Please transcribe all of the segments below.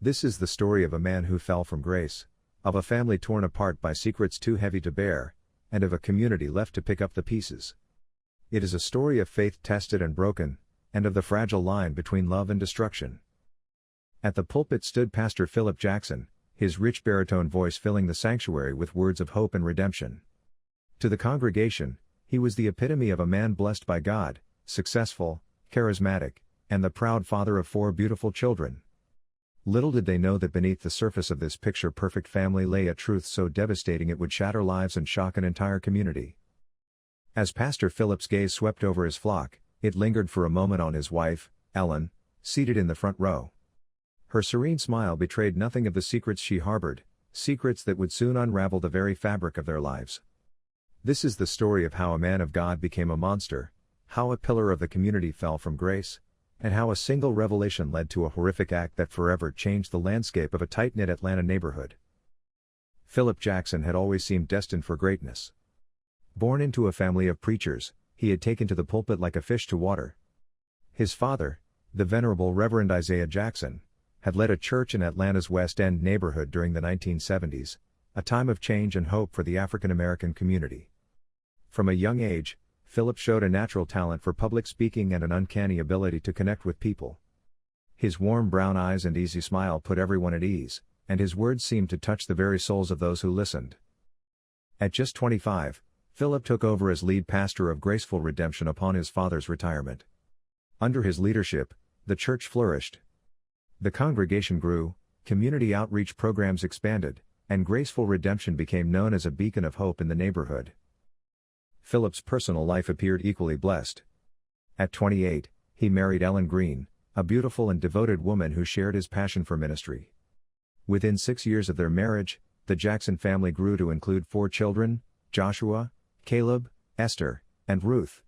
This is the story of a man who fell from grace, of a family torn apart by secrets too heavy to bear, and of a community left to pick up the pieces. It is a story of faith tested and broken, and of the fragile line between love and destruction. At the pulpit stood Pastor Philip Jackson, his rich baritone voice filling the sanctuary with words of hope and redemption. To the congregation, he was the epitome of a man blessed by God, successful, charismatic, and the proud father of 4 beautiful children. Little did they know that beneath the surface of this picture-perfect family lay a truth so devastating it would shatter lives and shock an entire community. As Pastor Philip's gaze swept over his flock, it lingered for a moment on his wife, Ellen, seated in the front row. Her serene smile betrayed nothing of the secrets she harbored, secrets that would soon unravel the very fabric of their lives. This is the story of how a man of God became a monster, how a pillar of the community fell from grace, and how a single revelation led to a horrific act that forever changed the landscape of a tight-knit Atlanta neighborhood. Philip Jackson had always seemed destined for greatness. Born into a family of preachers, he had taken to the pulpit like a fish to water. His father, the Venerable Reverend Isaiah Jackson, had led a church in Atlanta's West End neighborhood during the 1970s, a time of change and hope for the African American community. From a young age, Philip showed a natural talent for public speaking and an uncanny ability to connect with people. His warm brown eyes and easy smile put everyone at ease, and his words seemed to touch the very souls of those who listened. At just 25, Philip took over as lead pastor of Graceful Redemption upon his father's retirement. Under his leadership, the church flourished. The congregation grew, community outreach programs expanded, and Graceful Redemption became known as a beacon of hope in the neighborhood. Philip's personal life appeared equally blessed. At 28, he married Ellen Green, a beautiful and devoted woman who shared his passion for ministry. Within 6 years of their marriage, the Jackson family grew to include 4 children: Joshua, Caleb, Esther, and Ruth.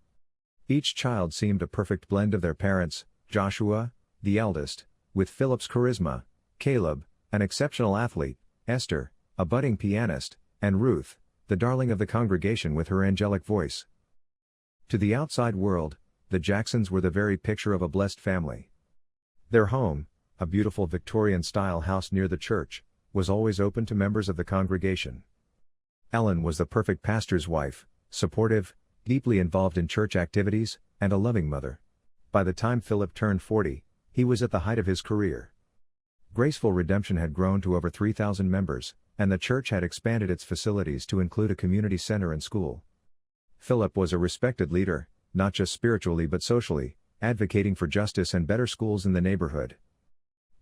Each child seemed a perfect blend of their parents, Joshua, the eldest, with Philip's charisma, Caleb, an exceptional athlete, Esther, a budding pianist, and Ruth, the darling of the congregation with her angelic voice. To the outside world, the Jacksons were the very picture of a blessed family. Their home, a beautiful Victorian-style house near the church, was always open to members of the congregation. Ellen was the perfect pastor's wife, supportive, deeply involved in church activities, and a loving mother. By the time Philip turned 40, he was at the height of his career. Graceful Redemption had grown to over 3,000 members, and the church had expanded its facilities to include a community center and school. Philip was a respected leader, not just spiritually but socially, advocating for justice and better schools in the neighborhood.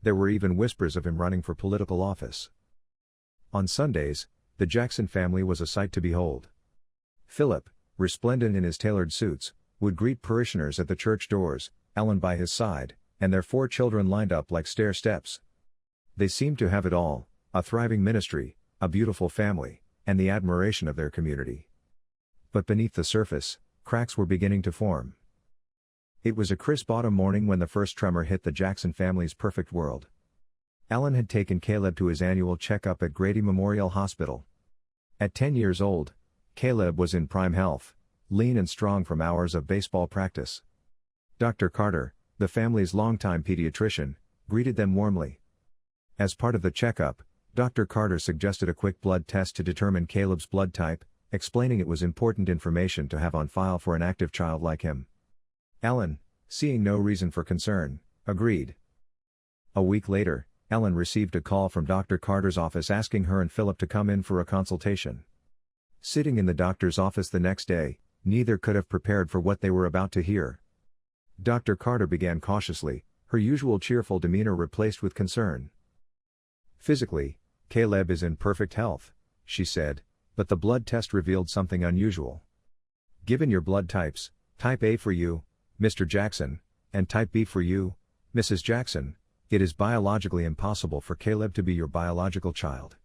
There were even whispers of him running for political office. On Sundays, the Jackson family was a sight to behold. Philip, resplendent in his tailored suits, would greet parishioners at the church doors, Ellen by his side, and their 4 children lined up like stair steps. They seemed to have it all: a thriving ministry, a beautiful family, and the admiration of their community. But beneath the surface, cracks were beginning to form. It was a crisp autumn morning when the first tremor hit the Jackson family's perfect world. Ellen had taken Caleb to his annual checkup at Grady Memorial Hospital. At 10 years old, Caleb was in prime health, lean and strong from hours of baseball practice. Dr. Carter, the family's longtime pediatrician, greeted them warmly. As part of the checkup, Dr. Carter suggested a quick blood test to determine Caleb's blood type, explaining it was important information to have on file for an active child like him. Ellen, seeing no reason for concern, agreed. A week later, Ellen received a call from Dr. Carter's office asking her and Philip to come in for a consultation. Sitting in the doctor's office the next day, neither could have prepared for what they were about to hear. Dr. Carter began cautiously, her usual cheerful demeanor replaced with concern. "Physically, Caleb is in perfect health," she said, "but the blood test revealed something unusual. Given your blood types, type A for you, Mr. Jackson, and type B for you, Mrs. Jackson, it is biologically impossible for Caleb to be your biological child."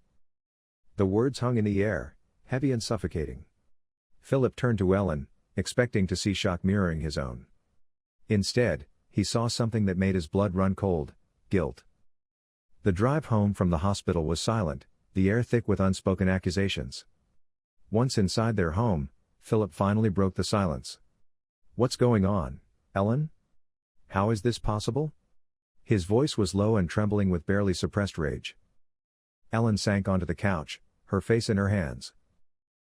The words hung in the air, heavy and suffocating. Philip turned to Ellen, expecting to see shock mirroring his own. Instead, he saw something that made his blood run cold: guilt. The drive home from the hospital was silent, the air thick with unspoken accusations. Once inside their home, Philip finally broke the silence. "What's going on, Ellen? How is this possible?" His voice was low and trembling with barely suppressed rage. Ellen sank onto the couch, her face in her hands.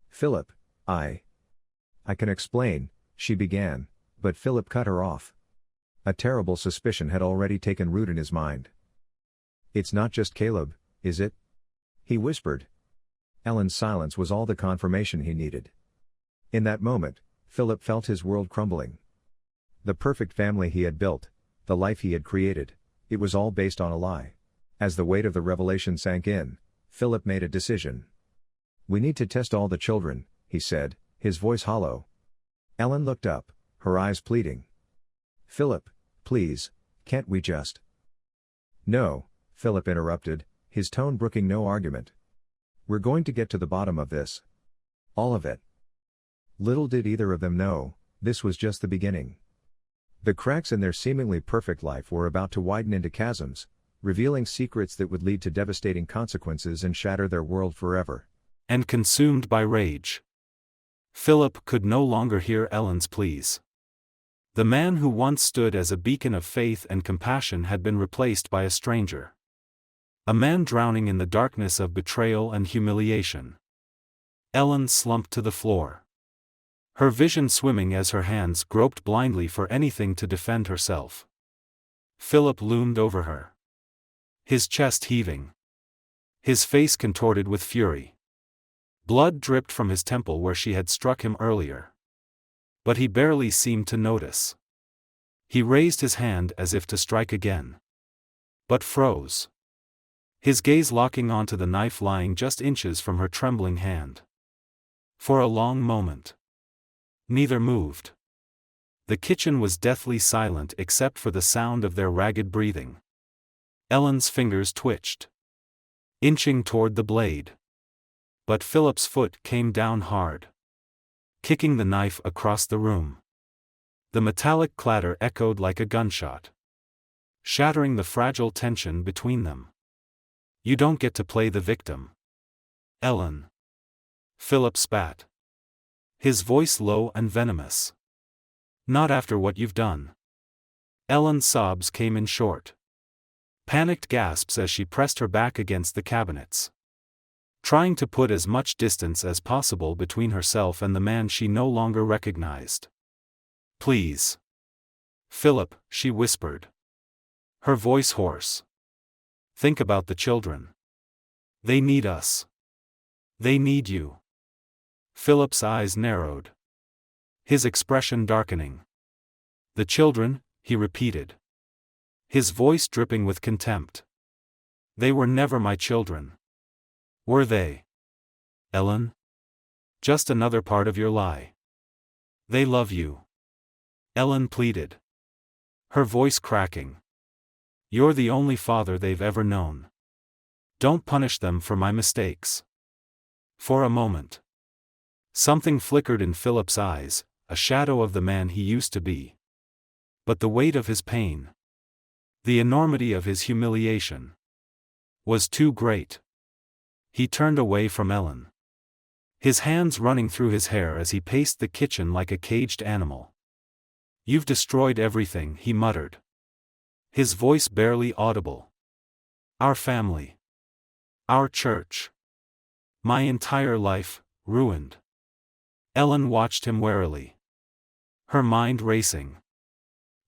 Philip, I can explain, she began, but Philip cut her off. A terrible suspicion had already taken root in his mind. It's not just Caleb, is it? He whispered. Ellen's silence was all the confirmation he needed. In that moment, Philip felt his world crumbling. The perfect family he had built, the life he had created, it was all based on a lie. As the weight of the revelation sank in, Philip made a decision. We need to test all the children, he said, his voice hollow. Ellen looked up, her eyes pleading. Philip, please, can't we just... No, Philip interrupted, his tone brooking no argument. We're going to get to the bottom of this. All of it. Little did either of them know, this was just the beginning. The cracks in their seemingly perfect life were about to widen into chasms, revealing secrets that would lead to devastating consequences and shatter their world forever. And consumed by rage, Philip could no longer hear Ellen's pleas. The man who once stood as a beacon of faith and compassion had been replaced by a stranger. A man drowning in the darkness of betrayal and humiliation. Ellen slumped to the floor. Her vision swimming as her hands groped blindly for anything to defend herself. Philip loomed over her. His chest heaving. His face contorted with fury. Blood dripped from his temple where she had struck him earlier. But he barely seemed to notice. He raised his hand as if to strike again. But froze. His gaze locking onto the knife lying just inches from her trembling hand. For a long moment, neither moved. The kitchen was deathly silent except for the sound of their ragged breathing. Ellen's fingers twitched, inching toward the blade. But Philip's foot came down hard, kicking the knife across the room. The metallic clatter echoed like a gunshot, shattering the fragile tension between them. You don't get to play the victim, Ellen. Philip spat, his voice low and venomous. Not after what you've done. Ellen's sobs came in short, panicked gasps as she pressed her back against the cabinets, trying to put as much distance as possible between herself and the man she no longer recognized. Please. Philip, she whispered, her voice hoarse. Think about the children. They need us. They need you. Philip's eyes narrowed, his expression darkening. The children, he repeated, his voice dripping with contempt. They were never my children. Were they? Ellen? Just another part of your lie. They love you. Ellen pleaded, her voice cracking. You're the only father they've ever known. Don't punish them for my mistakes. For a moment, something flickered in Philip's eyes, a shadow of the man he used to be. But the weight of his pain, the enormity of his humiliation, was too great. He turned away from Ellen, his hands running through his hair as he paced the kitchen like a caged animal. You've destroyed everything, he muttered, his voice barely audible. Our family. Our church. My entire life, ruined. Ellen watched him warily, her mind racing.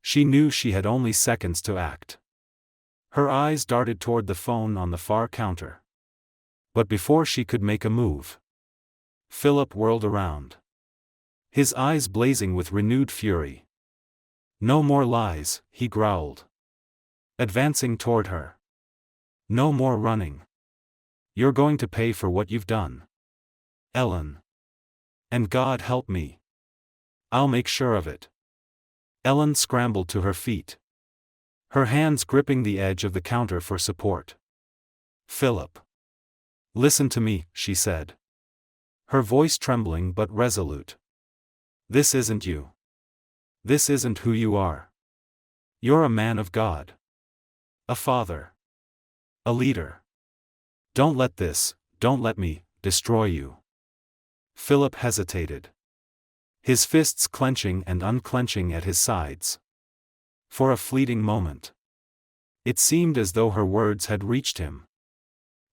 She knew she had only seconds to act. Her eyes darted toward the phone on the far counter. But before she could make a move, Philip whirled around, his eyes blazing with renewed fury. No more lies, he growled, advancing toward her. No more running. You're going to pay for what you've done, Ellen. And God help me. I'll make sure of it. Ellen scrambled to her feet, her hands gripping the edge of the counter for support. Philip. Listen to me, she said, her voice trembling but resolute. This isn't you. This isn't who you are. You're a man of God. A father. A leader. Don't let me, destroy you. Philip hesitated, his fists clenching and unclenching at his sides. For a fleeting moment, It seemed as though her words had reached him.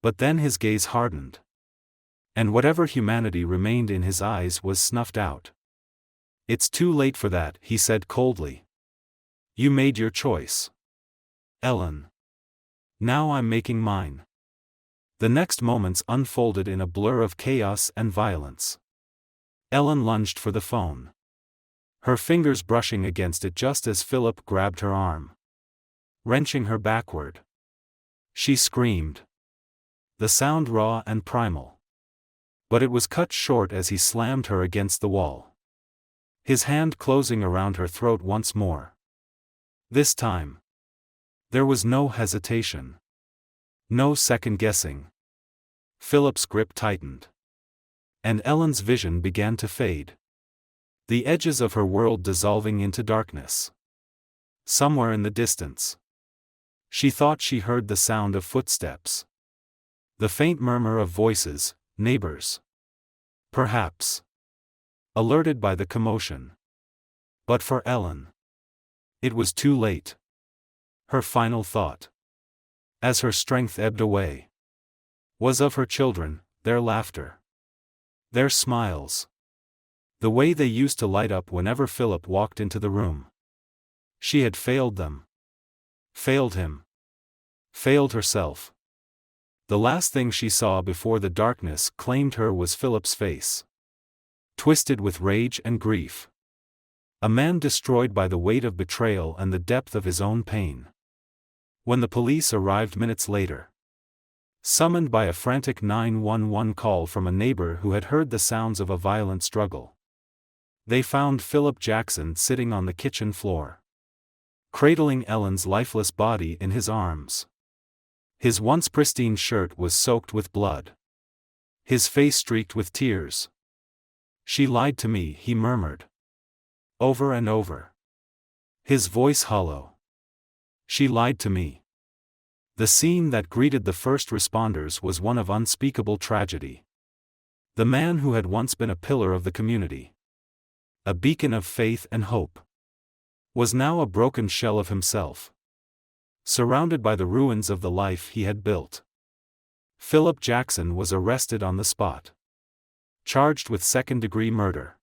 But then his gaze hardened. And whatever humanity remained in his eyes was snuffed out. "It's too late for that," he said coldly. "You made your choice, Ellen. Now I'm making mine." The next moments unfolded in a blur of chaos and violence. Ellen lunged for the phone, her fingers brushing against it just as Philip grabbed her arm, wrenching her backward. She screamed, the sound raw and primal. But it was cut short as he slammed her against the wall, his hand closing around her throat once more. This time, there was no hesitation, no second-guessing. Philip's grip tightened, and Ellen's vision began to fade, the edges of her world dissolving into darkness. Somewhere in the distance, she thought she heard the sound of footsteps, the faint murmur of voices, neighbors, perhaps, alerted by the commotion. But for Ellen, it was too late. Her final thought, as her strength ebbed away, was of her children, their laughter, their smiles, the way they used to light up whenever Philip walked into the room. She had failed them, failed him, failed herself. The last thing she saw before the darkness claimed her was Philip's face, twisted with rage and grief. A man destroyed by the weight of betrayal and the depth of his own pain. When the police arrived minutes later, summoned by a frantic 911 call from a neighbor who had heard the sounds of a violent struggle, they found Philip Jackson sitting on the kitchen floor, cradling Ellen's lifeless body in his arms. His once pristine shirt was soaked with blood, his face streaked with tears. "She lied to me," he murmured, over and over, his voice hollow. "She lied to me." The scene that greeted the first responders was one of unspeakable tragedy. The man who had once been a pillar of the community, a beacon of faith and hope, was now a broken shell of himself, surrounded by the ruins of the life he had built. Philip Jackson was arrested on the spot, charged with second-degree murder.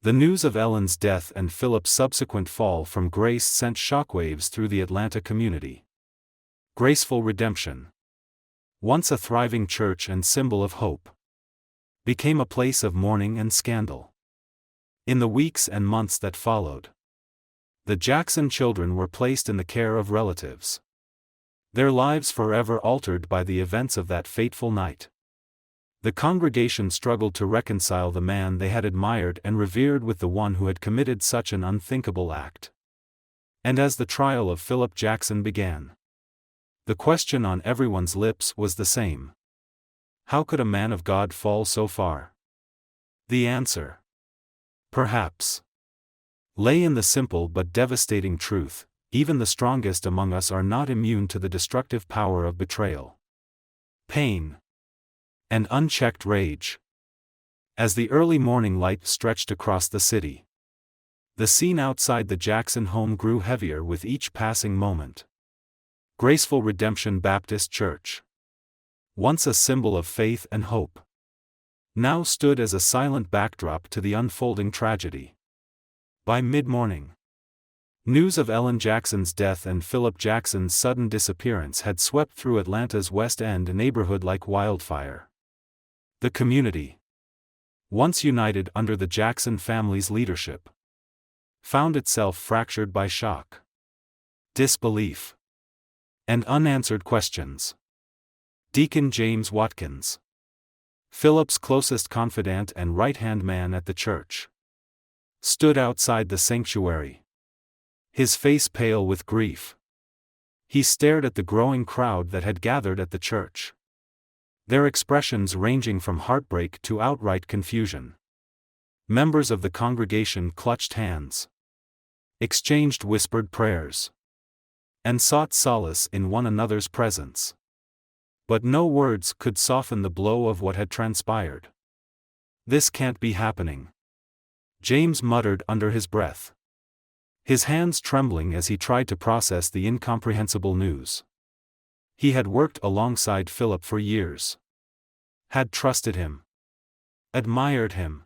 The news of Ellen's death and Philip's subsequent fall from grace sent shockwaves through the Atlanta community. Graceful Redemption, once a thriving church and symbol of hope, became a place of mourning and scandal. In the weeks and months that followed, the Jackson children were placed in the care of relatives, their lives forever altered by the events of that fateful night. The congregation struggled to reconcile the man they had admired and revered with the one who had committed such an unthinkable act. And as the trial of Philip Jackson began, the question on everyone's lips was the same. How could a man of God fall so far? The answer, perhaps, lay in the simple but devastating truth: even the strongest among us are not immune to the destructive power of betrayal, pain, and unchecked rage. As the early morning light stretched across the city, the scene outside the Jackson home grew heavier with each passing moment. Graceful Redemption Baptist Church, once a symbol of faith and hope, now stood as a silent backdrop to the unfolding tragedy. By mid-morning, news of Ellen Jackson's death and Philip Jackson's sudden disappearance had swept through Atlanta's West End neighborhood like wildfire. The community, once united under the Jackson family's leadership, found itself fractured by shock, disbelief, and unanswered questions. Deacon James Watkins, Philip's closest confidant and right-hand man at the church, stood outside the sanctuary, his face pale with grief. He stared at the growing crowd that had gathered at the church, their expressions ranging from heartbreak to outright confusion. Members of the congregation clutched hands, exchanged whispered prayers, and sought solace in one another's presence. But no words could soften the blow of what had transpired. "This can't be happening," James muttered under his breath. his hands trembling as he tried to process the incomprehensible news. He had worked alongside Philip for years. Had trusted him. Admired him.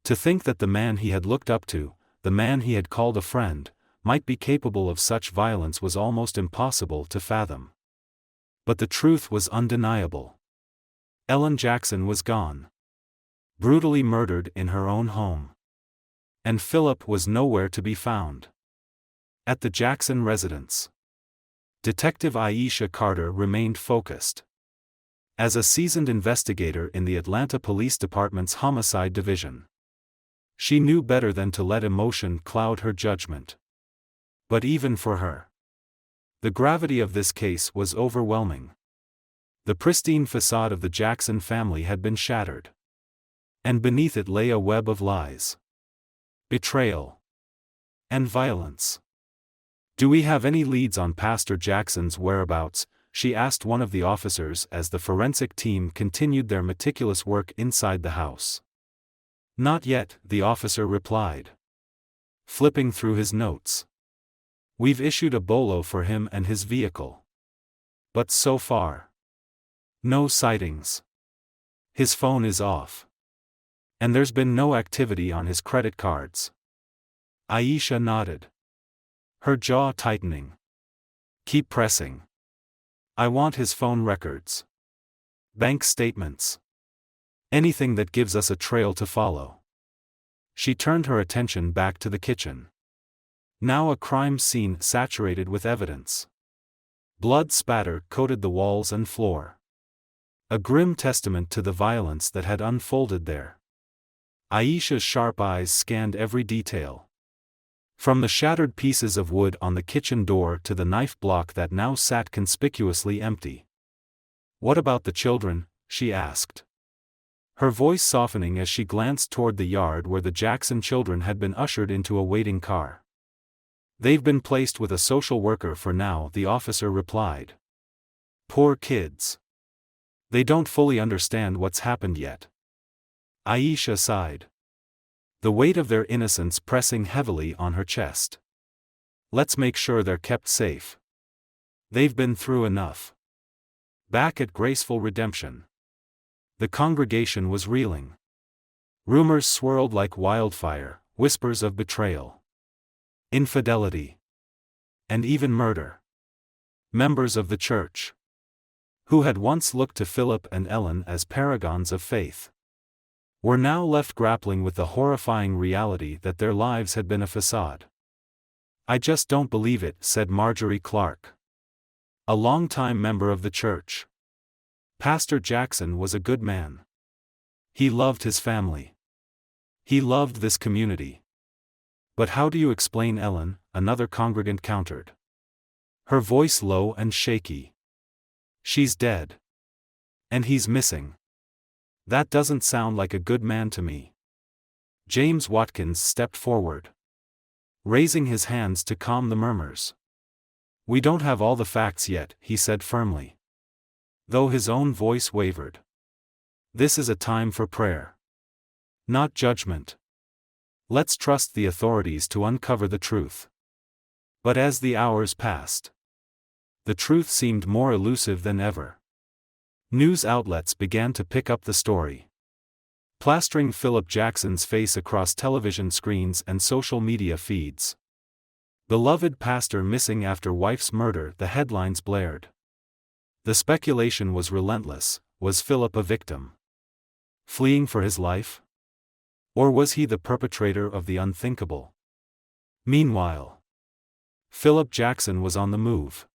To think that the man he had looked up to, the man he had called a friend, might be capable of such violence was almost impossible to fathom. But the truth was undeniable. Ellen Jackson was gone. Brutally murdered in her own home. And Philip was nowhere to be found. At the Jackson residence, Detective Aisha Carter remained focused. As a seasoned investigator in the Atlanta Police Department's Homicide Division, she knew better than to let emotion cloud her judgment. But even for her, the gravity of this case was overwhelming. The pristine facade of the Jackson family had been shattered. And beneath it lay a web of lies, betrayal, and violence. "Do we have any leads on Pastor Jackson's whereabouts?" she asked one of the officers as the forensic team continued their meticulous work inside the house. "Not yet," the officer replied, flipping through his notes. "We've issued a bolo for him and his vehicle. But so far, no sightings. His phone is off. And there's been no activity on his credit cards." Aisha nodded, her jaw tightening. "Keep pressing. I want his phone records. Bank statements. Anything that gives us a trail to follow." She turned her attention back to the kitchen. Now a crime scene saturated with evidence. Blood spatter coated the walls and floor. A grim testament to the violence that had unfolded there. Aisha's sharp eyes scanned every detail. From the shattered pieces of wood on the kitchen door to the knife block that now sat conspicuously empty. "What about the children?" she asked, her voice softening as she glanced toward the yard where the Jackson children had been ushered into a waiting car. "They've been placed with a social worker for now," the officer replied. "Poor kids. They don't fully understand what's happened yet." Aisha sighed, the weight of their innocence pressing heavily on her chest. "Let's make sure they're kept safe. They've been through enough." Back at Graceful Redemption, the congregation was reeling. Rumors swirled like wildfire, whispers of betrayal, infidelity, and even murder. Members of the church, who had once looked to Philip and Ellen as paragons of faith, were now left grappling with the horrifying reality that their lives had been a facade. "I just don't believe it," said Marjorie Clark, a longtime member of the church. "Pastor Jackson was a good man. He loved his family. He loved this community." "But how do you explain Ellen?" another congregant countered, her voice low and shaky. "She's dead. And he's missing. That doesn't sound like a good man to me." James Watkins stepped forward, raising his hands to calm the murmurs. "We don't have all the facts yet," he said firmly, though his own voice wavered. "This is a time for prayer, not judgment. Let's trust the authorities to uncover the truth." But as the hours passed, the truth seemed more elusive than ever. News outlets began to pick up the story, plastering Philip Jackson's face across television screens and social media feeds. "Beloved pastor missing after wife's murder," the headlines blared. The speculation was relentless. Was Philip a victim, fleeing for his life? Or was he the perpetrator of the unthinkable? Meanwhile, Philip Jackson was on the move,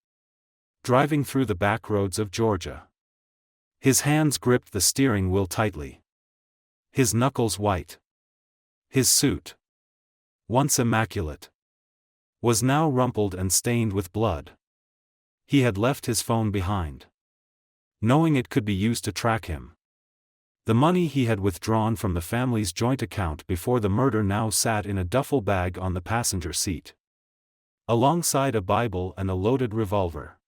driving through the back roads of Georgia. His hands gripped the steering wheel tightly, his knuckles white. His suit, once immaculate, was now rumpled and stained with blood. He had left his phone behind, knowing it could be used to track him. The money he had withdrawn from the family's joint account before the murder now sat in a duffel bag on the passenger seat, alongside a Bible and a loaded revolver.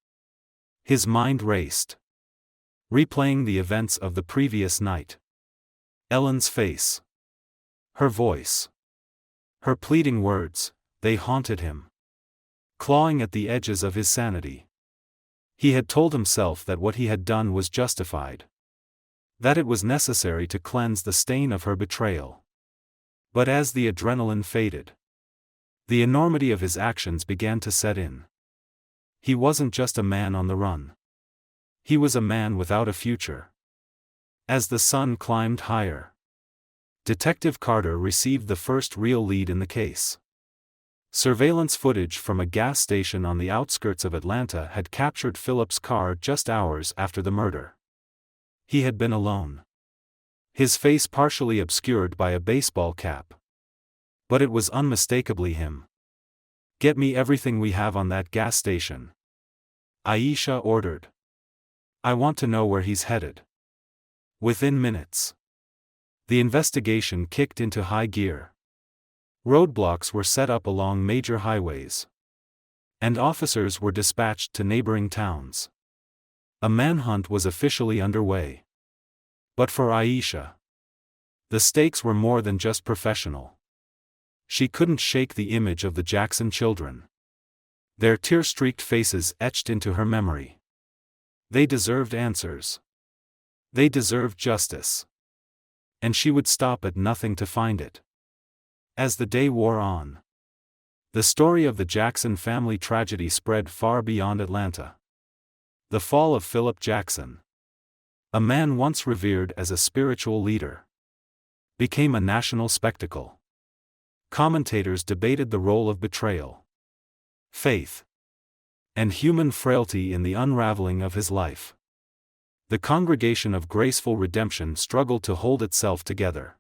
His mind raced, replaying the events of the previous night. Ellen's face, her voice, her pleading words, they haunted him, clawing at the edges of his sanity. He had told himself that what he had done was justified, that it was necessary to cleanse the stain of her betrayal. But as the adrenaline faded, the enormity of his actions began to set in. He wasn't just a man on the run. He was a man without a future. As the sun climbed higher, Detective Carter received the first real lead in the case. Surveillance footage from a gas station on the outskirts of Atlanta had captured Philip's car just hours after the murder. He had been alone, his face partially obscured by a baseball cap. But it was unmistakably him. "Get me everything we have on that gas station," Aisha ordered. "I want to know where he's headed." Within minutes, the investigation kicked into high gear. Roadblocks were set up along major highways, and officers were dispatched to neighboring towns. A manhunt was officially underway. But for Aisha, the stakes were more than just professional. She couldn't shake the image of the Jackson children, their tear-streaked faces etched into her memory. They deserved answers. They deserved justice. And she would stop at nothing to find it. As the day wore on, the story of the Jackson family tragedy spread far beyond Atlanta. The fall of Philip Jackson, a man once revered as a spiritual leader, became a national spectacle. Commentators debated the role of betrayal, faith, and human frailty in the unraveling of his life. The Congregation of Graceful Redemption struggled to hold itself together,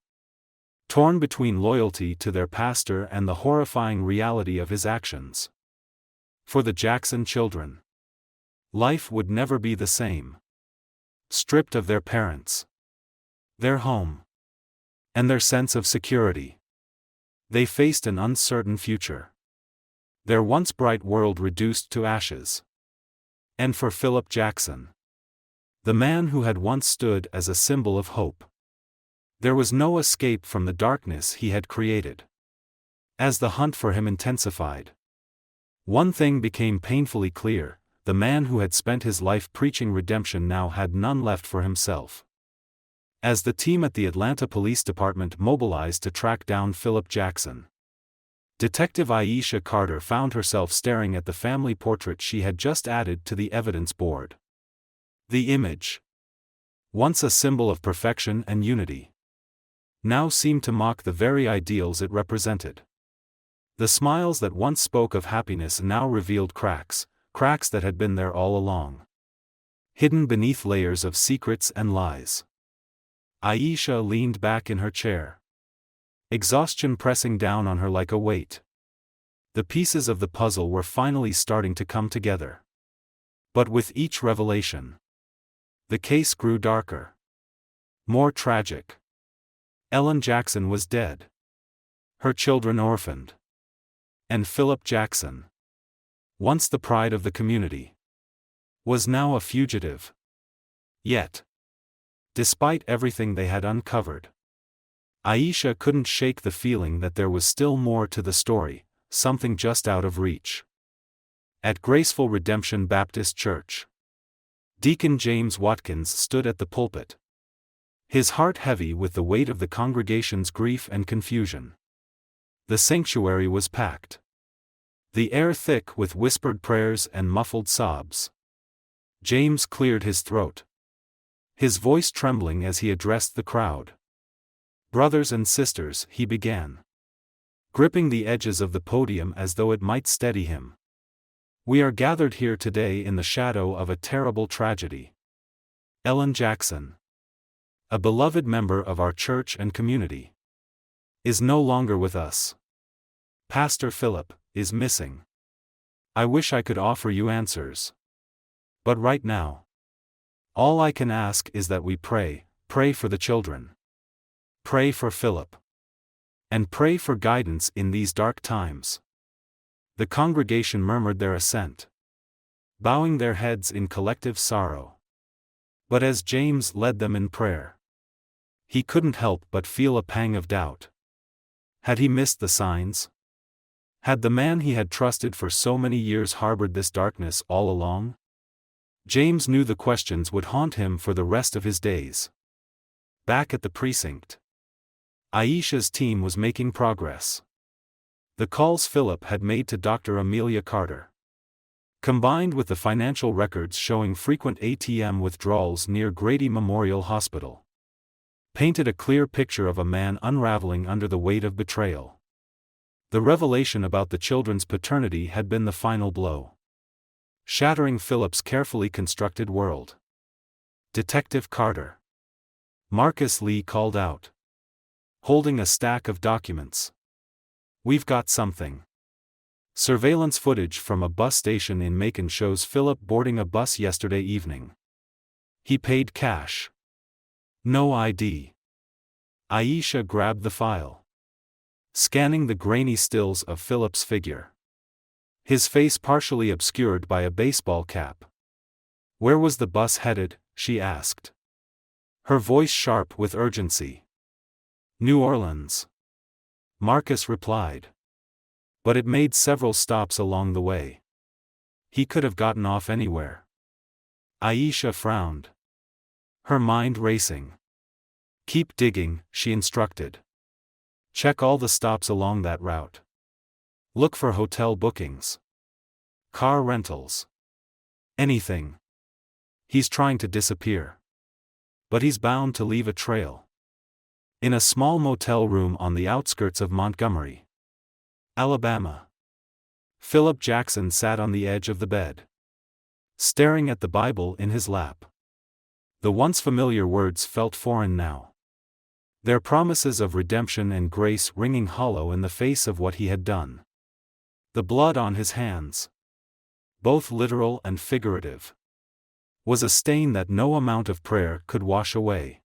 torn between loyalty to their pastor and the horrifying reality of his actions. For the Jackson children, life would never be the same. Stripped of their parents, their home, and their sense of security, they faced an uncertain future. Their once bright world reduced to ashes. And for Philip Jackson, the man who had once stood as a symbol of hope, there was no escape from the darkness he had created. As the hunt for him intensified, one thing became painfully clear: the man who had spent his life preaching redemption now had none left for himself. As the team at the Atlanta Police Department mobilized to track down Philip Jackson, Detective Aisha Carter found herself staring at the family portrait she had just added to the evidence board. The image, once a symbol of perfection and unity, now seemed to mock the very ideals it represented. The smiles that once spoke of happiness now revealed cracks that had been there all along, hidden beneath layers of secrets and lies. Aisha leaned back in her chair, exhaustion pressing down on her like a weight. The pieces of the puzzle were finally starting to come together. But with each revelation, the case grew darker, more tragic. Ellen Jackson was dead, her children orphaned, and Philip Jackson, once the pride of the community, was now a fugitive. Yet, despite everything they had uncovered, Aisha couldn't shake the feeling that there was still more to the story, something just out of reach. At Graceful Redemption Baptist Church, Deacon James Watkins stood at the pulpit, his heart heavy with the weight of the congregation's grief and confusion. The sanctuary was packed, the air thick with whispered prayers and muffled sobs. James cleared his throat, his voice trembling as he addressed the crowd. "Brothers and sisters," he began, gripping the edges of the podium as though it might steady him. "We are gathered here today in the shadow of a terrible tragedy. Ellen Jackson, a beloved member of our church and community, is no longer with us. Pastor Philip is missing. I wish I could offer you answers. But right now, all I can ask is that we pray for the children. Pray for Philip. And pray for guidance in these dark times." The congregation murmured their assent, bowing their heads in collective sorrow. But as James led them in prayer, he couldn't help but feel a pang of doubt. Had he missed the signs? Had the man he had trusted for so many years harbored this darkness all along? James knew the questions would haunt him for the rest of his days. Back at the precinct, Aisha's team was making progress. The calls Philip had made to Dr. Amelia Carter, combined with the financial records showing frequent ATM withdrawals near Grady Memorial Hospital, painted a clear picture of a man unraveling under the weight of betrayal. The revelation about the children's paternity had been the final blow, shattering Philip's carefully constructed world. "Detective Carter," Marcus Lee called out, holding a stack of documents. "We've got something." Surveillance footage from a bus station in Macon shows Philip boarding a bus yesterday evening. He paid cash. No ID. Aisha grabbed the file, scanning the grainy stills of Philip's figure, his face partially obscured by a baseball cap. "Where was the bus headed?" she asked, her voice sharp with urgency. "New Orleans," Marcus replied. "But it made several stops along the way. He could have gotten off anywhere." Aisha frowned, her mind racing. "Keep digging," she instructed. "Check all the stops along that route. Look for hotel bookings, car rentals, anything. He's trying to disappear, but he's bound to leave a trail." In a small motel room on the outskirts of Montgomery, Alabama, Philip Jackson sat on the edge of the bed, staring at the Bible in his lap. The once familiar words felt foreign now, their promises of redemption and grace ringing hollow in the face of what he had done. The blood on his hands, both literal and figurative, was a stain that no amount of prayer could wash away.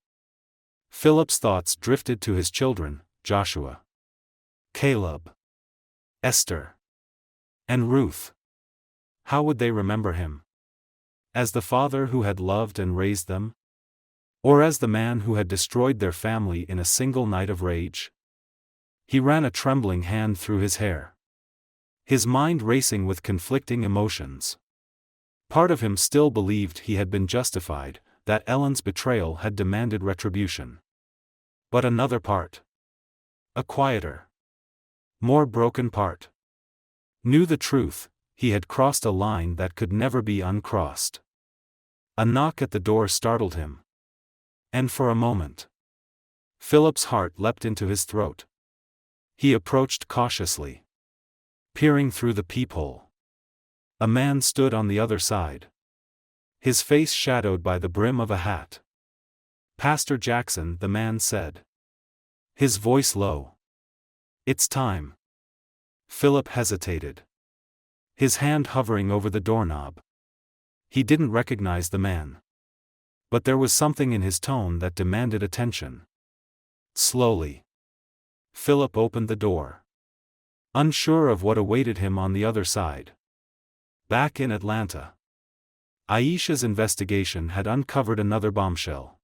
Philip's thoughts drifted to his children, Joshua, Caleb, Esther, and Ruth. How would they remember him? As the father who had loved and raised them? Or as the man who had destroyed their family in a single night of rage? He ran a trembling hand through his hair, his mind racing with conflicting emotions. Part of him still believed he had been justified, that Ellen's betrayal had demanded retribution. But another part, a quieter, more broken part, knew the truth: he had crossed a line that could never be uncrossed. A knock at the door startled him, and for a moment, Philip's heart leapt into his throat. He approached cautiously, peering through the peephole. A man stood on the other side, his face shadowed by the brim of a hat. "Pastor Jackson," the man said, his voice low. "It's time." Philip hesitated, his hand hovering over the doorknob. He didn't recognize the man, but there was something in his tone that demanded attention. Slowly, Philip opened the door, unsure of what awaited him on the other side. Back in Atlanta, Aisha's investigation had uncovered another bombshell.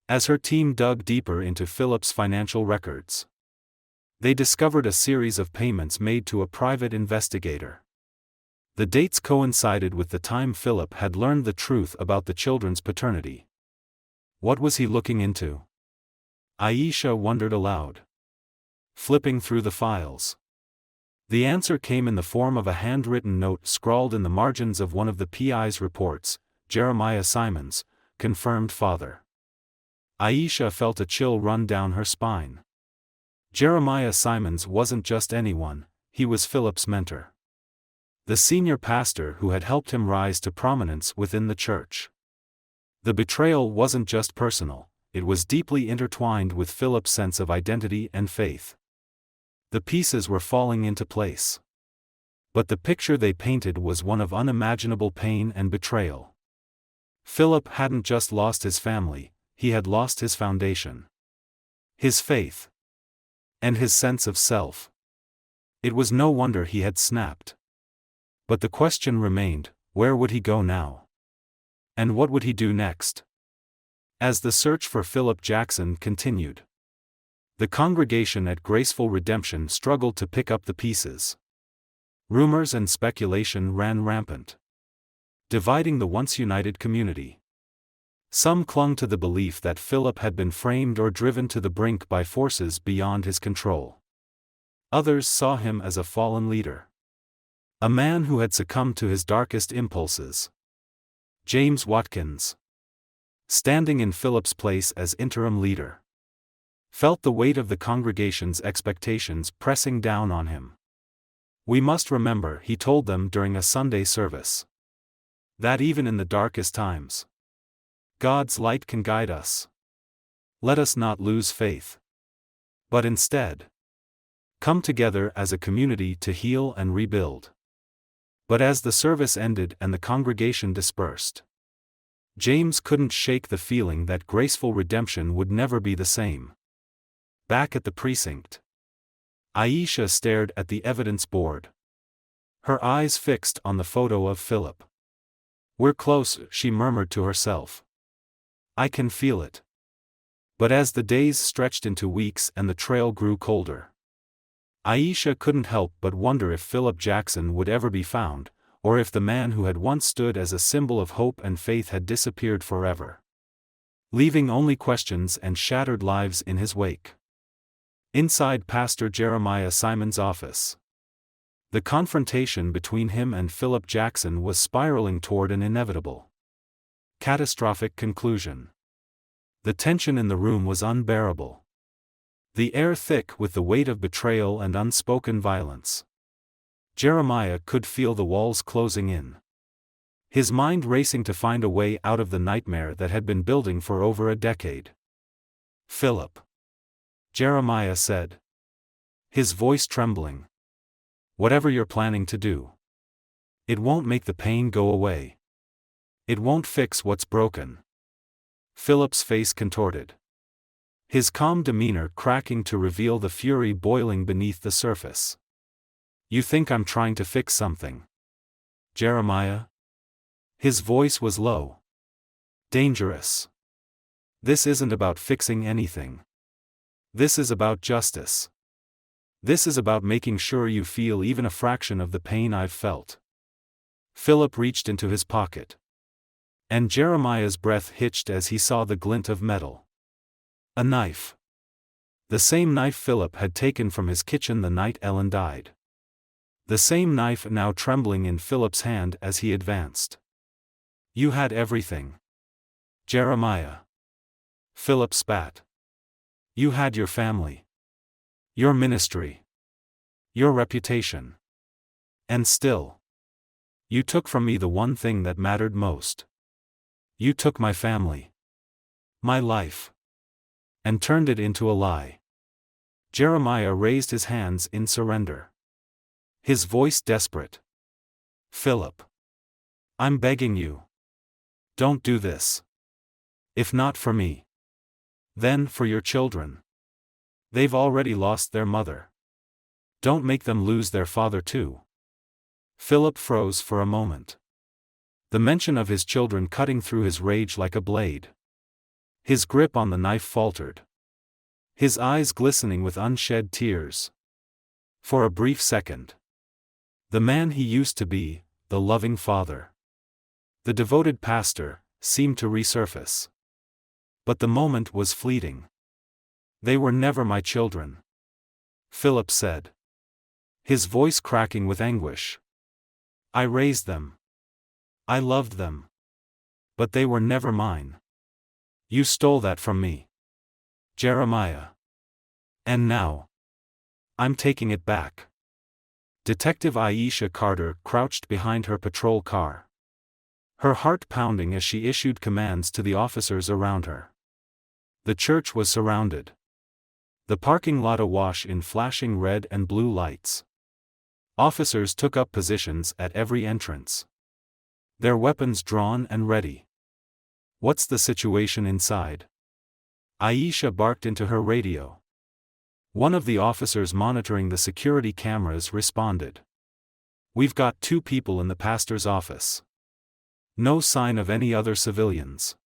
As her team dug deeper into Philip's financial records, they discovered a series of payments made to a private investigator. The dates coincided with the time Philip had learned the truth about the children's paternity. What was he looking into? Aisha wondered aloud, flipping through the files. The answer came in the form of a handwritten note scrawled in the margins of one of the PI's reports: "Jeremiah Simons, confirmed father." Aisha felt a chill run down her spine. Jeremiah Simons wasn't just anyone, he was Philip's mentor, the senior pastor who had helped him rise to prominence within the church. The betrayal wasn't just personal, it was deeply intertwined with Philip's sense of identity and faith. The pieces were falling into place, but the picture they painted was one of unimaginable pain and betrayal. Philip hadn't just lost his family, he had lost his foundation, his faith, and his sense of self. It was no wonder he had snapped. But the question remained: where would he go now? And what would he do next? As the search for Philip Jackson continued, the congregation at Graceful Redemption struggled to pick up the pieces. Rumors and speculation ran rampant, dividing the once united community. Some clung to the belief that Philip had been framed or driven to the brink by forces beyond his control. Others saw him as a fallen leader, a man who had succumbed to his darkest impulses. James Watkins, standing in Philip's place as interim leader, felt the weight of the congregation's expectations pressing down on him. "We must remember," he told them during a Sunday service, "that even in the darkest times, God's light can guide us. Let us not lose faith, but instead come together as a community to heal and rebuild." But as the service ended and the congregation dispersed, James couldn't shake the feeling that graceful redemption would never be the same. Back at the precinct, Aisha stared at the evidence board, her eyes fixed on the photo of Philip. "We're close," she murmured to herself. "I can feel it." But as the days stretched into weeks and the trail grew colder, Aisha couldn't help but wonder if Philip Jackson would ever be found, or if the man who had once stood as a symbol of hope and faith had disappeared forever, leaving only questions and shattered lives in his wake. Inside Pastor Jeremiah Simon's office, the confrontation between him and Philip Jackson was spiraling toward an inevitable, catastrophic conclusion. The tension in the room was unbearable, the air thick with the weight of betrayal and unspoken violence. Jeremiah could feel the walls closing in, his mind racing to find a way out of the nightmare that had been building for over a decade. "Philip," Jeremiah said, his voice trembling, "whatever you're planning to do, it won't make the pain go away. It won't fix what's broken." Philip's face contorted, his calm demeanor cracking to reveal the fury boiling beneath the surface. "You think I'm trying to fix something, Jeremiah?" His voice was low, dangerous. "This isn't about fixing anything. This is about justice. This is about making sure you feel even a fraction of the pain I've felt." Philip reached into his pocket, and Jeremiah's breath hitched as he saw the glint of metal. A knife. The same knife Philip had taken from his kitchen the night Ellen died. The same knife now trembling in Philip's hand as he advanced. "You had everything, Jeremiah." Philip spat. "You had your family, your ministry, your reputation. And still, you took from me the one thing that mattered most. You took my family, my life, and turned it into a lie." Jeremiah raised his hands in surrender, his voice desperate. "Philip, I'm begging you. Don't do this. If not for me, then for your children. They've already lost their mother. Don't make them lose their father too." Philip froze for a moment, the mention of his children cutting through his rage like a blade. His grip on the knife faltered, his eyes glistening with unshed tears. For a brief second, the man he used to be, the loving father, the devoted pastor, seemed to resurface. But the moment was fleeting. "They were never my children," Philip said, his voice cracking with anguish. "I raised them. I loved them. But they were never mine. You stole that from me, Jeremiah. And now, I'm taking it back." Detective Aisha Carter crouched behind her patrol car, her heart pounding as she issued commands to the officers around her. The church was surrounded, the parking lot awash in flashing red and blue lights. Officers took up positions at every entrance, their weapons drawn and ready. "What's the situation inside?" Aisha barked into her radio. One of the officers monitoring the security cameras responded. "We've got 2 people in the pastor's office. No sign of any other civilians.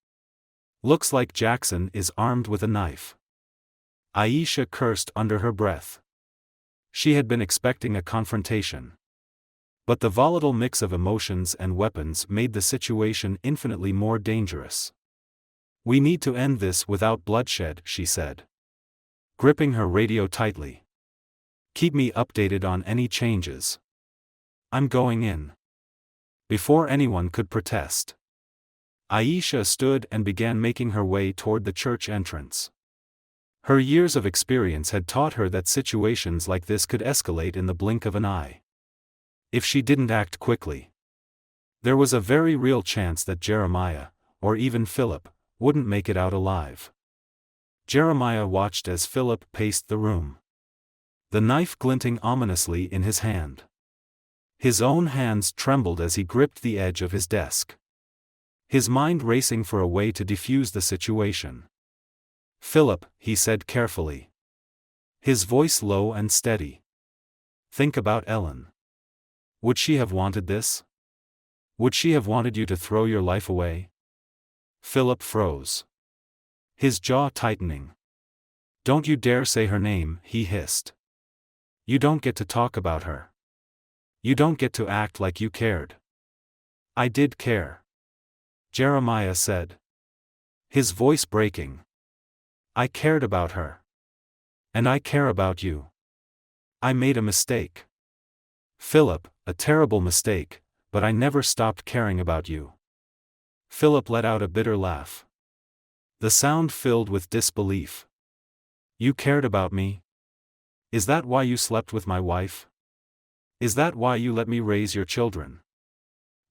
Looks like Jackson is armed with a knife." Aisha cursed under her breath. She had been expecting a confrontation, But the volatile mix of emotions and weapons made the situation infinitely more dangerous. "We need to end this without bloodshed," she said, gripping her radio tightly. "Keep me updated on any changes. I'm going in." Before anyone could protest, Aisha stood and began making her way toward the church entrance. Her years of experience had taught her that situations like this could escalate in the blink of an eye. If she didn't act quickly, there was a very real chance that Jeremiah, or even Philip, wouldn't make it out alive. Jeremiah watched as Philip paced the room, the knife glinting ominously in his hand. His own hands trembled as he gripped the edge of his desk, his mind racing for a way to defuse the situation. "Philip," he said carefully, his voice low and steady. "Think about Ellen. Would she have wanted this? Would she have wanted you to throw your life away?" Philip froze, his jaw tightening. "Don't you dare say her name," he hissed. "You don't get to talk about her. You don't get to act like you cared." "I did care," Jeremiah said, his voice breaking. "I cared about her. And I care about you. I made a mistake. Philip, a terrible mistake, but I never stopped caring about you." Philip let out a bitter laugh, the sound filled with disbelief. "You cared about me? Is that why you slept with my wife? Is that why you let me raise your children,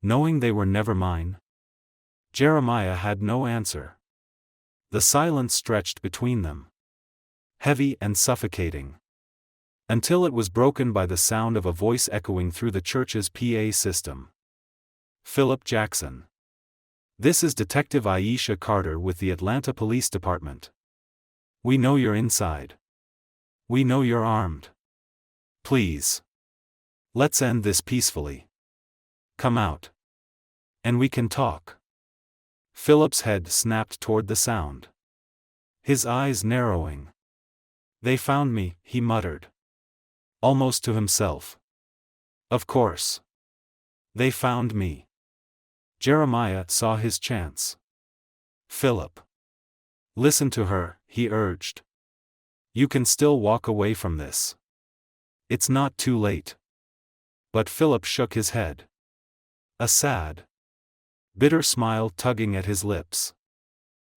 knowing they were never mine?" Jeremiah had no answer. The silence stretched between them, heavy and suffocating, until it was broken by the sound of a voice echoing through the church's PA system. "Philip Jackson. This is Detective Aisha Carter with the Atlanta Police Department. We know you're inside. We know you're armed. Please, let's end this peacefully. Come out, and we can talk." Philip's head snapped toward the sound, his eyes narrowing. "They found me," he muttered, almost to himself. "Of course. They found me." Jeremiah saw his chance. "Philip, listen to her," he urged. "You can still walk away from this. It's not too late." But Philip shook his head, a sad, bitter smile tugging at his lips.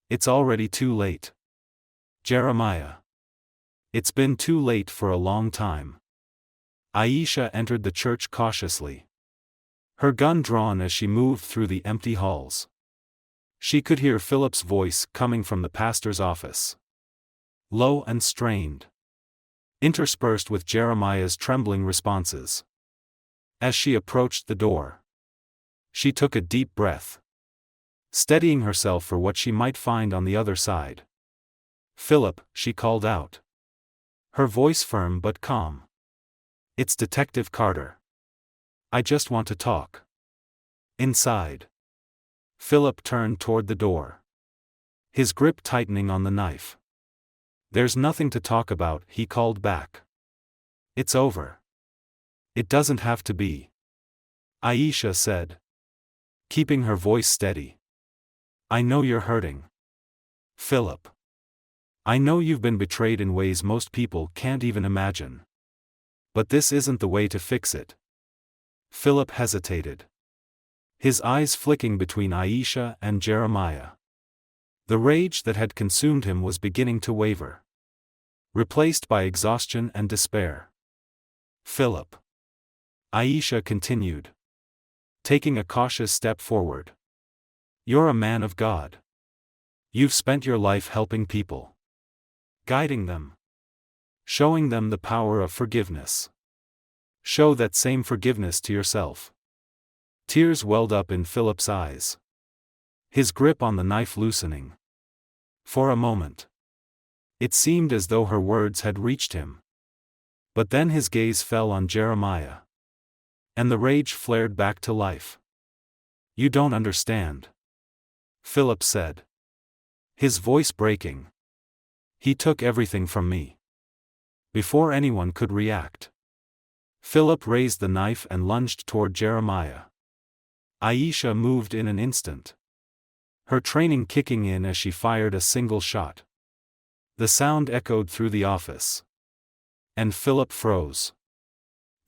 "It's already too late, Jeremiah. It's been too late for a long time." Aisha entered the church cautiously, her gun drawn as she moved through the empty halls. She could hear Philip's voice coming from the pastor's office, low and strained, interspersed with Jeremiah's trembling responses. As she approached the door, she took a deep breath, steadying herself for what she might find on the other side. "Philip," she called out, her voice firm but calm. "It's Detective Carter. I just want to talk." Inside, Philip turned toward the door, his grip tightening on the knife. "There's nothing to talk about," he called back. "It's over." "It doesn't have to be," Aisha said, keeping her voice steady. "I know you're hurting, Philip. I know you've been betrayed in ways most people can't even imagine. But this isn't the way to fix it." Philip hesitated, his eyes flicking between Aisha and Jeremiah. The rage that had consumed him was beginning to waver, replaced by exhaustion and despair. "Philip," Aisha continued, taking a cautious step forward, "you're a man of God. You've spent your life helping people, guiding them, showing them the power of forgiveness. Show that same forgiveness to yourself." Tears welled up in Philip's eyes, his grip on the knife loosening. For a moment, it seemed as though her words had reached him. But then his gaze fell on Jeremiah, and the rage flared back to life. "You don't understand," Philip said, his voice breaking. "He took everything from me, before anyone could react. Philip raised the knife and lunged toward Jeremiah. Aisha moved in an instant, her training kicking in as she fired a single shot. The sound echoed through the office. And Philip froze,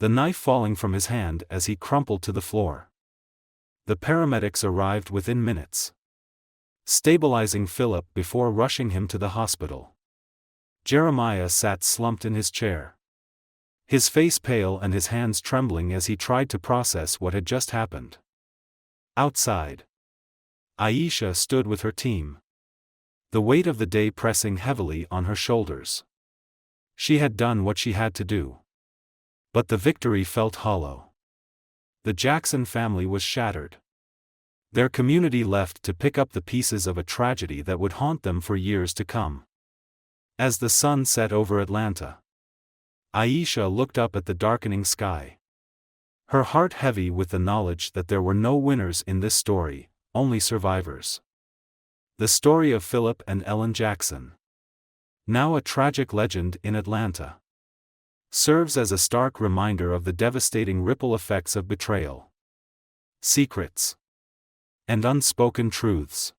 the knife falling from his hand as he crumpled to the floor. The paramedics arrived within minutes, stabilizing Philip before rushing him to the hospital. Jeremiah sat slumped in his chair, his face pale and his hands trembling as he tried to process what had just happened. Outside, Aisha stood with her team, the weight of the day pressing heavily on her shoulders. She had done what she had to do, but the victory felt hollow. The Jackson family was shattered, their community left to pick up the pieces of a tragedy that would haunt them for years to come. As the sun set over Atlanta, Aisha looked up at the darkening sky, her heart heavy with the knowledge that there were no winners in this story, only survivors. The story of Philip and Ellen Jackson, now a tragic legend in Atlanta, serves as a stark reminder of the devastating ripple effects of betrayal, secrets, and unspoken truths.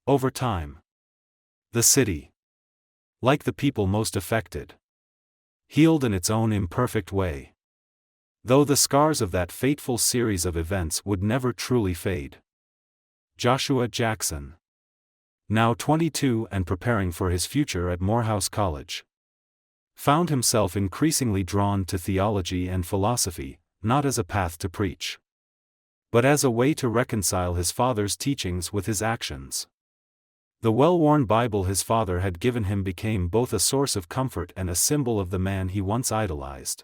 Over time, the city, like the people most affected, healed in its own imperfect way, though the scars of that fateful series of events would never truly fade. Joshua Jackson, now 22 and preparing for his future at Morehouse College, found himself increasingly drawn to theology and philosophy, not as a path to preach, but as a way to reconcile his father's teachings with his actions. The well-worn Bible his father had given him became both a source of comfort and a symbol of the man he once idolized.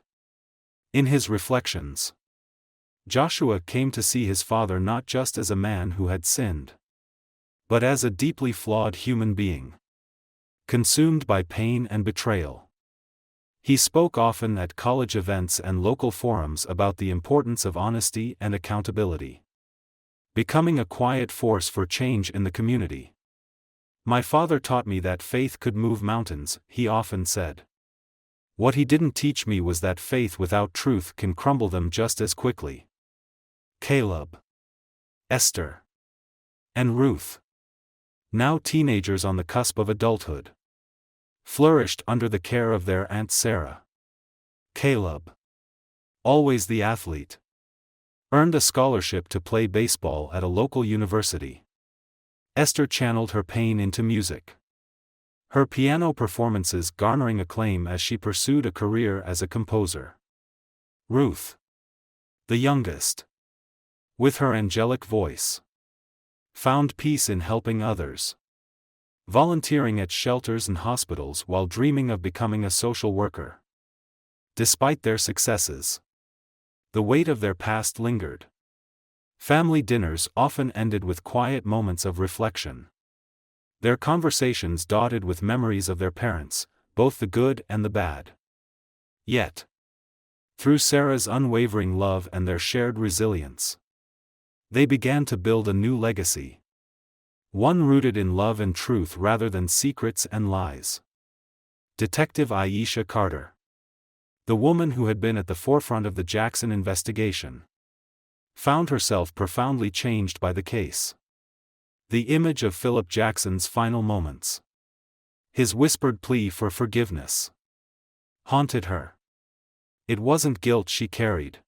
In his reflections, Joshua came to see his father not just as a man who had sinned, but as a deeply flawed human being, consumed by pain and betrayal. He spoke often at college events and local forums about the importance of honesty and accountability, becoming a quiet force for change in the community. "My father taught me that faith could move mountains," he often said. "What he didn't teach me was that faith without truth can crumble them just as quickly." Caleb, Esther, and Ruth, now teenagers on the cusp of adulthood, flourished under the care of their Aunt Sarah. Caleb, always the athlete, earned a scholarship to play baseball at a local university. Esther channeled her pain into music, her piano performances garnering acclaim as she pursued a career as a composer. Ruth, the youngest, with her angelic voice, found peace in helping others, volunteering at shelters and hospitals while dreaming of becoming a social worker. Despite their successes, the weight of their past lingered. Family dinners often ended with quiet moments of reflection, their conversations dotted with memories of their parents, both the good and the bad. Yet, through Sarah's unwavering love and their shared resilience, they began to build a new legacy, one rooted in love and truth rather than secrets and lies. Detective Aisha Carter, the woman who had been at the forefront of the Jackson investigation, found herself profoundly changed by the case. The image of Philip Jackson's final moments, his whispered plea for forgiveness, haunted her. It wasn't guilt she carried,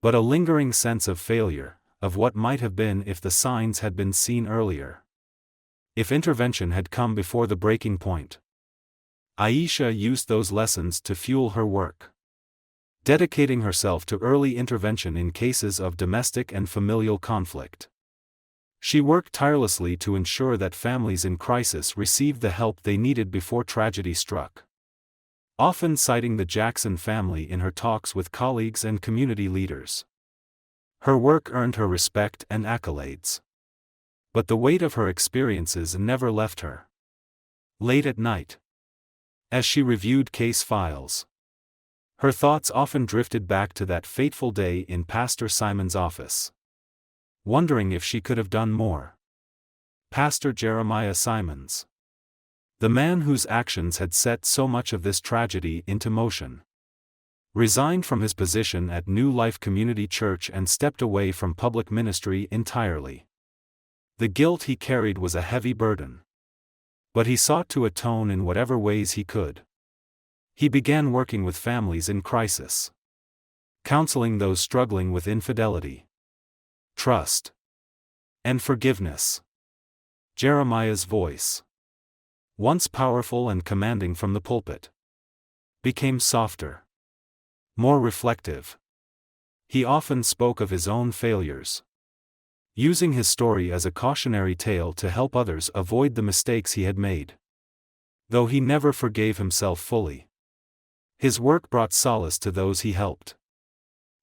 but a lingering sense of failure, of what might have been if the signs had been seen earlier, if intervention had come before the breaking point. Aisha used those lessons to fuel her work, dedicating herself to early intervention in cases of domestic and familial conflict. She worked tirelessly to ensure that families in crisis received the help they needed before tragedy struck, often citing the Jackson family in her talks with colleagues and community leaders. Her work earned her respect and accolades, but the weight of her experiences never left her. Late at night, as she reviewed case files, her thoughts often drifted back to that fateful day in Pastor Simon's office, wondering if she could have done more. Pastor Jeremiah Simons, the man whose actions had set so much of this tragedy into motion, resigned from his position at New Life Community Church and stepped away from public ministry entirely. The guilt he carried was a heavy burden. But he sought to atone in whatever ways he could. He began working with families in crisis, counseling those struggling with infidelity, trust, and forgiveness. Jeremiah's voice, once powerful and commanding from the pulpit, became softer, more reflective. He often spoke of his own failures, using his story as a cautionary tale to help others avoid the mistakes he had made. Though he never forgave himself fully, his work brought solace to those he helped.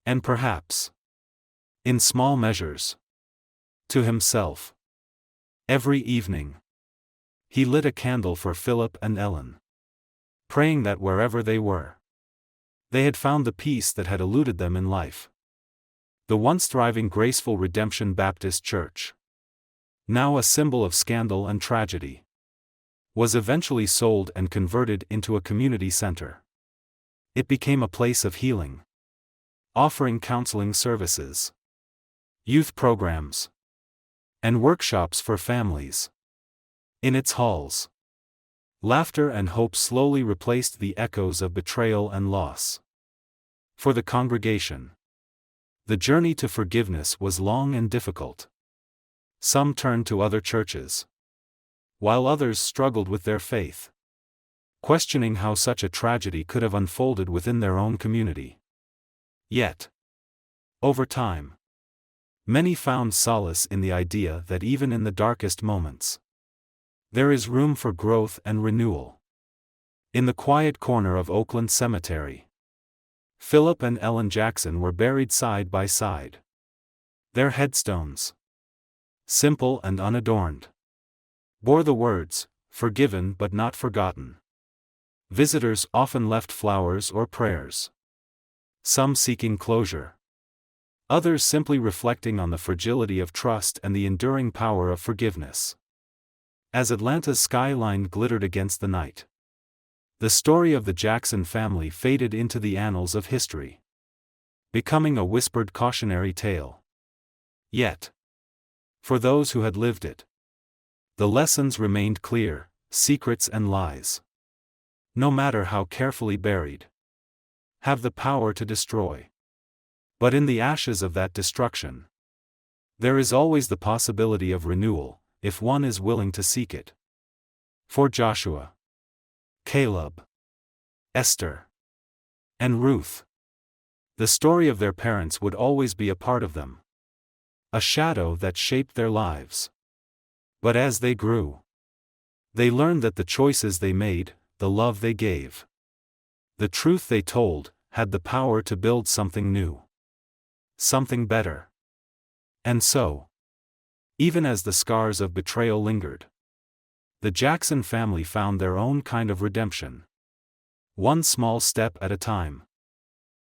And perhaps, in small measures, to himself. Every evening, he lit a candle for Philip and Ellen, praying that wherever they were, they had found the peace that had eluded them in life. The once thriving Graceful Redemption Baptist Church, now a symbol of scandal and tragedy, was eventually sold and converted into a community center. It became a place of healing, offering counseling services, youth programs, and workshops for families. In its halls, laughter and hope slowly replaced the echoes of betrayal and loss. For the congregation, the journey to forgiveness was long and difficult. Some turned to other churches, while others struggled with their faith, questioning how such a tragedy could have unfolded within their own community. Yet, over time, many found solace in the idea that even in the darkest moments, there is room for growth and renewal. In the quiet corner of Oakland Cemetery, Philip and Ellen Jackson were buried side by side. Their headstones, simple and unadorned, bore the words, "Forgiven but not forgotten." Visitors often left flowers or prayers, some seeking closure, others simply reflecting on the fragility of trust and the enduring power of forgiveness. As Atlanta's skyline glittered against the night, the story of the Jackson family faded into the annals of history, becoming a whispered cautionary tale. Yet, for those who had lived it, the lessons remained clear: secrets and lies, no matter how carefully buried, have the power to destroy. But in the ashes of that destruction, there is always the possibility of renewal, if one is willing to seek it. For Joshua, Caleb, Esther, and Ruth, the story of their parents would always be a part of them, a shadow that shaped their lives. But as they grew, they learned that the choices they made, the love they gave, the truth they told, had the power to build something new, something better. And so, even as the scars of betrayal lingered, the Jackson family found their own kind of redemption, one small step at a time.